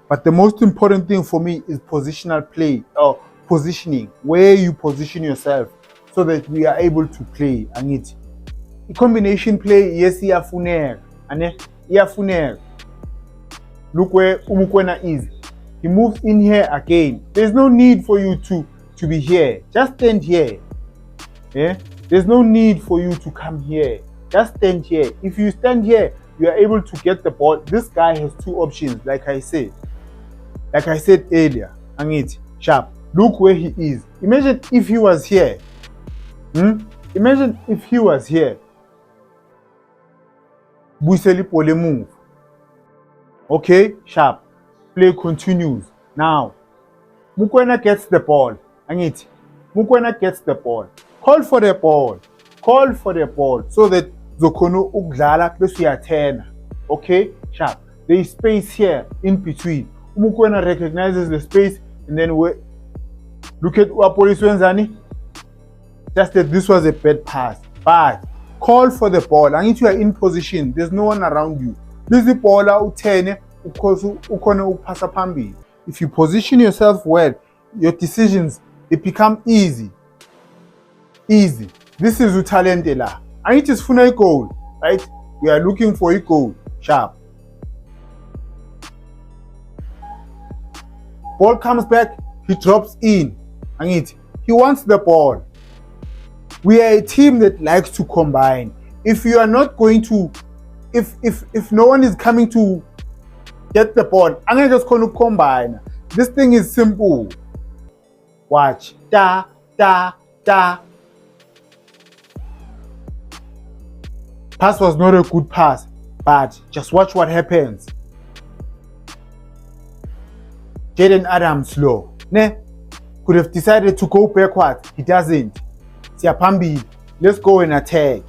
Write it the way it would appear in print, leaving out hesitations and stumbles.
But the most important thing for me is positional play or positioning, where you position yourself so that we are able to play. Angithi i-combination play yes iyafuneka, ane iyafuneka. Look where Umukwena is. He moves in here again. There's no need for you to be here. Just stand here. Yeah? There's no need for you to come here. Just stand here. If you stand here, you are able to get the ball. This guy has two options, like I said earlier. Angithi, sharp. Look where he is. Imagine if he was here. Imagine if he was here. Buyisela ibhola move. Okay, sharp. Play continues. Now, Mukwena gets the ball. Angithi, Mukwena gets the ball. Call for the ball. Call for the ball so that Zokono ukudlala bese uyathena. Okay, sharp. There is space here in between. Mukwena recognizes the space and then look at what police wenzani. Just that this was a bad pass. But call for the ball. Angithi you are in position. There's no one around you. Busy baller uthene ukhona ukuphasa phambili. If you position yourself well, your decisions they become easy. Easy. This is utalente la. Angithi sifuna i-goal, right? We are looking for a goal. Sharp. Ball comes back, he drops in. Angithi, he wants the ball. We are a team that likes to combine. If you are not going to, if no one is coming to get the ball, I'm just going to combine. This thing is simple. Watch. Da, da, da. Pass was not a good pass, but just watch what happens. Jayden Adams slow. Ne? Could have decided to go backwards. He doesn't. Siyaphambili. Let's go and attack.